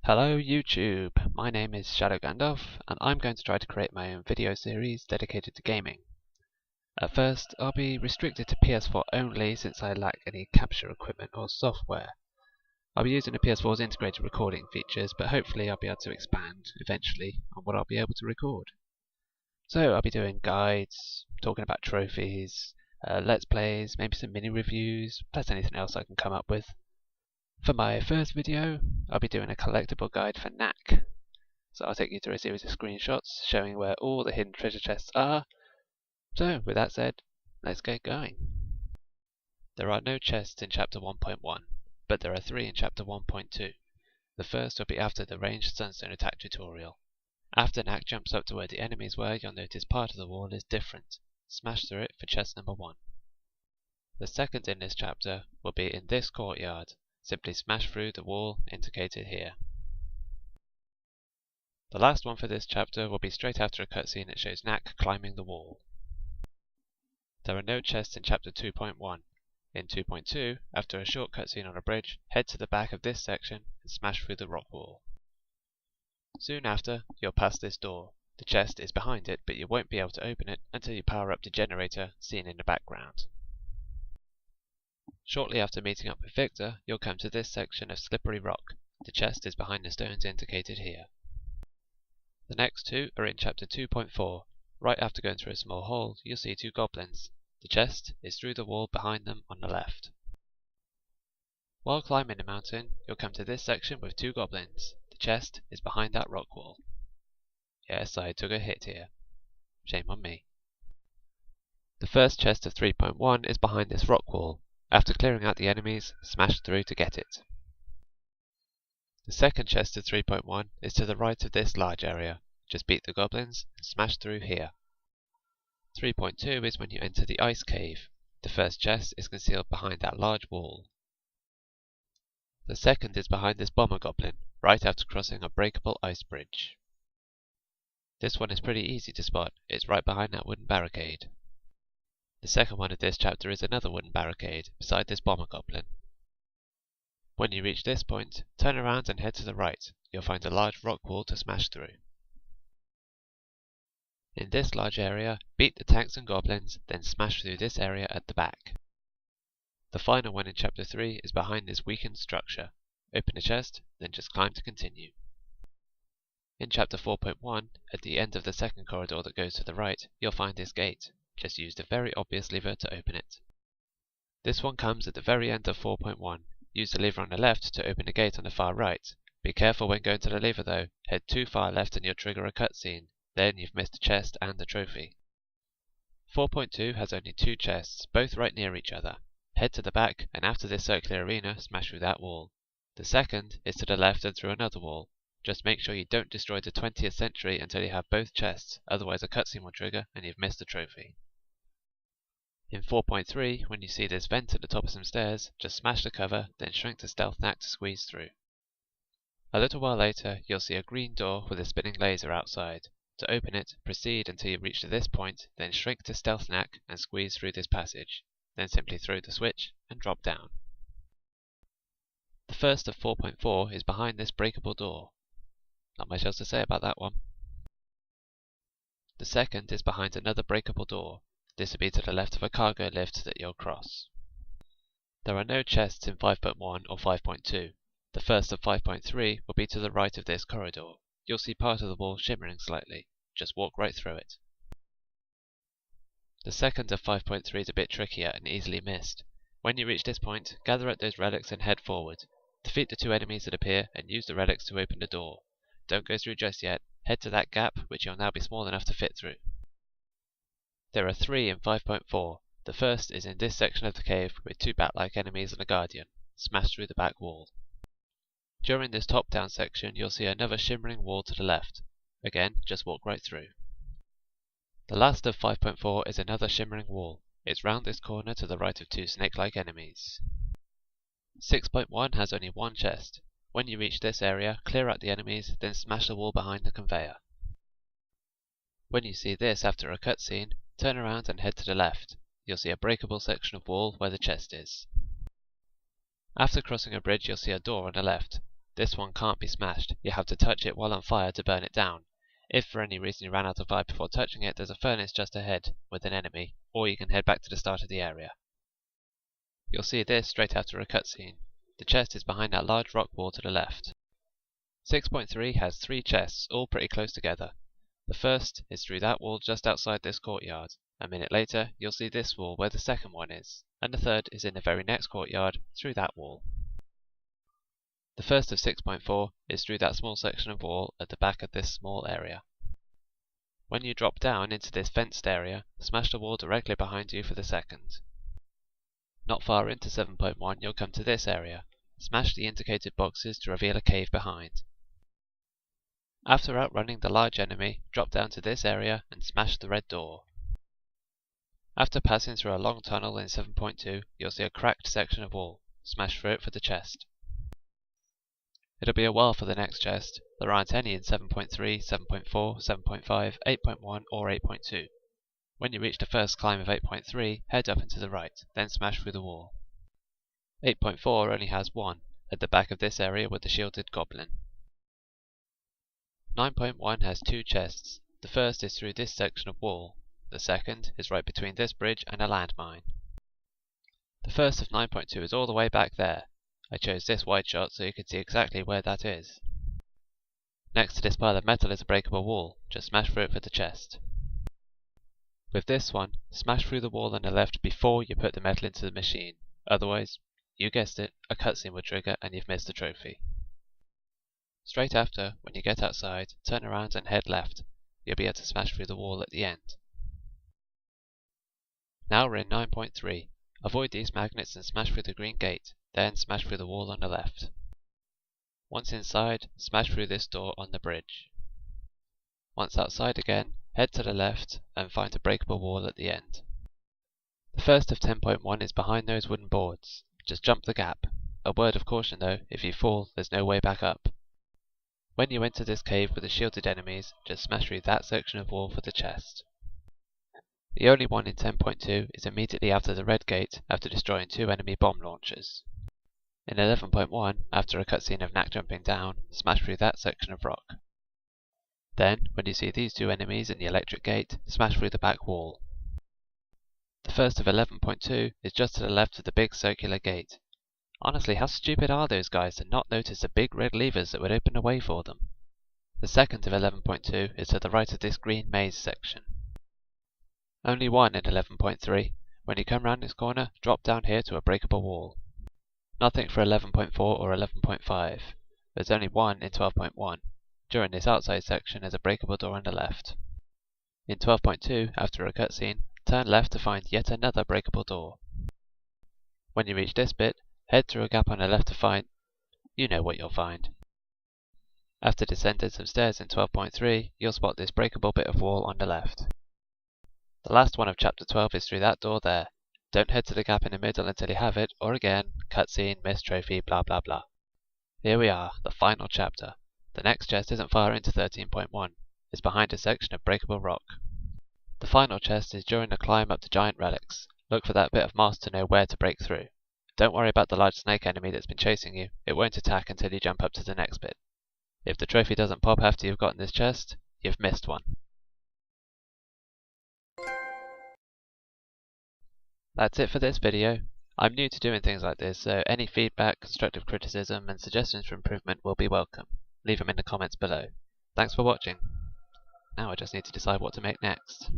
Hello YouTube, my name is ShadowGandalf and I'm going to try to create my own video series dedicated to gaming. At first, I'll be restricted to PS4 only since I lack any capture equipment or software. I'll be using the PS4's integrated recording features, but hopefully I'll be able to expand eventually on what I'll be able to record. So I'll be doing guides, talking about trophies, let's plays, maybe some mini reviews, plus anything else I can come up with. For my first video, I'll be doing a collectible guide for Knack. So I'll take you through a series of screenshots showing where all the hidden treasure chests are. So with that said, let's get going. There are no chests in chapter 1.1, but there are 3 in chapter 1.2. The first will be after the ranged sunstone attack tutorial. After Knack jumps up to where the enemies were, you'll notice part of the wall is different. Smash through it for chest number 1. The second in this chapter will be in this courtyard. Simply smash through the wall indicated here. The last one for this chapter will be straight after a cutscene that shows Knack climbing the wall. There are no chests in chapter 2.1. In 2.2, after a short cutscene on a bridge, head to the back of this section and smash through the rock wall. Soon after, you'll pass this door. The chest is behind it, but you won't be able to open it until you power up the generator seen in the background. Shortly after meeting up with Victor, you'll come to this section of slippery rock. The chest is behind the stones indicated here. The next 2 are in chapter 2.4. Right after going through a small hole, you'll see 2 goblins. The chest is through the wall behind them on the left. While climbing the mountain, you'll come to this section with 2 goblins. The chest is behind that rock wall. Yes, I took a hit here. Shame on me. The first chest of 3.1 is behind this rock wall. After clearing out the enemies, smash through to get it. The second chest of 3.1 is to the right of this large area. Just beat the goblins and smash through here. 3.2 is when you enter the ice cave. The first chest is concealed behind that large wall. The second is behind this bomber goblin, right after crossing a breakable ice bridge. This one is pretty easy to spot. It's right behind that wooden barricade. The second one of this chapter is another wooden barricade, beside this bomber goblin. When you reach this point, turn around and head to the right. You'll find a large rock wall to smash through. In this large area, beat the tanks and goblins, then smash through this area at the back. The final one in chapter 3 is behind this weakened structure. Open the chest, then just climb to continue. In chapter 4.1, at the end of the second corridor that goes to the right, you'll find this gate. Just use the very obvious lever to open it. This one comes at the very end of 4.1. Use the lever on the left to open the gate on the far right. Be careful when going to the lever though. Head too far left and you'll trigger a cutscene. Then you've missed the chest and the trophy. 4.2 has only 2 chests, both right near each other. Head to the back and after this circular arena, smash through that wall. The second is to the left and through another wall. Just make sure you don't destroy the 20th century until you have both chests, otherwise a cutscene will trigger and you've missed the trophy. In 4.3, when you see this vent at the top of some stairs, just smash the cover, then shrink to stealth Knack to squeeze through. A little while later, you'll see a green door with a spinning laser outside. To open it, proceed until you reach to this point, then shrink to stealth Knack and squeeze through this passage. Then simply throw the switch and drop down. The first of 4.4 is behind this breakable door. Not much else to say about that one. The second is behind another breakable door. This will be to the left of a cargo lift that you'll cross. There are no chests in 5.1 or 5.2. The first of 5.3 will be to the right of this corridor. You'll see part of the wall shimmering slightly. Just walk right through it. The second of 5.3 is a bit trickier and easily missed. When you reach this point, gather up those relics and head forward. Defeat the 2 enemies that appear and use the relics to open the door. Don't go through just yet. Head to that gap, which you'll now be small enough to fit through. There are 3 in 5.4. The first is in this section of the cave with 2 bat-like enemies and a guardian. Smash through the back wall. During this top-down section, you'll see another shimmering wall to the left. Again, just walk right through. The last of 5.4 is another shimmering wall. It's round this corner to the right of 2 snake-like enemies. 6.1 has only 1 chest. When you reach this area, clear out the enemies, then smash the wall behind the conveyor. When you see this after a cutscene, turn around and head to the left. You'll see a breakable section of wall where the chest is. After crossing a bridge, you'll see a door on the left. This one can't be smashed. You have to touch it while on fire to burn it down. If for any reason you ran out of fire before touching it, there's a furnace just ahead with an enemy, or you can head back to the start of the area. You'll see this straight after a cutscene. The chest is behind that large rock wall to the left. 6.3 has 3 chests, all pretty close together. The first is through that wall just outside this courtyard. A minute later, you'll see this wall where the second one is, and the third is in the very next courtyard through that wall. The first of 6.4 is through that small section of wall at the back of this small area. When you drop down into this fenced area, smash the wall directly behind you for the second. Not far into 7.1 you'll come to this area. Smash the indicated boxes to reveal a cave behind. After outrunning the large enemy, drop down to this area and smash the red door. After passing through a long tunnel in 7.2, you'll see a cracked section of wall. Smash through it for the chest. It'll be a while for the next chest. There aren't any in 7.3, 7.4, 7.5, 8.1 or 8.2. When you reach the first climb of 8.3, head up and to the right, then smash through the wall. 8.4 only has one, at the back of this area with the shielded goblin. 9.1 has 2 chests. The first is through this section of wall. The second is right between this bridge and a landmine. The first of 9.2 is all the way back there. I chose this wide shot so you can see exactly where that is. Next to this pile of metal is a breakable wall. Just smash through it for the chest. With this one, smash through the wall on the left before you put the metal into the machine. Otherwise, you guessed it, a cutscene will trigger and you've missed the trophy. Straight after, when you get outside, turn around and head left. You'll be able to smash through the wall at the end. Now we're in 9.3. Avoid these magnets and smash through the green gate, then smash through the wall on the left. Once inside, smash through this door on the bridge. Once outside again, head to the left and find a breakable wall at the end. The first of 10.1 is behind those wooden boards. Just jump the gap. A word of caution though, if you fall, there's no way back up. When you enter this cave with the shielded enemies, just smash through that section of wall for the chest. The only one in 10.2 is immediately after the red gate after destroying 2 enemy bomb launchers. In 11.1, after a cutscene of Knack jumping down, smash through that section of rock. Then, when you see these 2 enemies in the electric gate, smash through the back wall. The first of 11.2 is just to the left of the big circular gate. Honestly, how stupid are those guys to not notice the big red levers that would open a way for them? The second of 11.2 is to the right of this green maze section. Only one in 11.3. When you come round this corner, drop down here to a breakable wall. Nothing for 11.4 or 11.5. There's only one in 12.1. During this outside section is a breakable door on the left. In 12.2, after a cutscene, turn left to find yet another breakable door. When you reach this bit, head through a gap on the left to find... you know what you'll find. After descending some stairs in 12.3, you'll spot this breakable bit of wall on the left. The last one of chapter 12 is through that door there. Don't head to the gap in the middle until you have it, or again, cutscene, missed trophy, blah blah blah. Here we are, the final chapter. The next chest isn't far into 13.1. It's behind a section of breakable rock. The final chest is during the climb up to giant relics. Look for that bit of moss to know where to break through. Don't worry about the large snake enemy that's been chasing you. It won't attack until you jump up to the next bit. If the trophy doesn't pop after you've gotten this chest, you've missed one. That's it for this video. I'm new to doing things like this, so any feedback, constructive criticism and suggestions for improvement will be welcome. Leave them in the comments below. Thanks for watching. Now I just need to decide what to make next.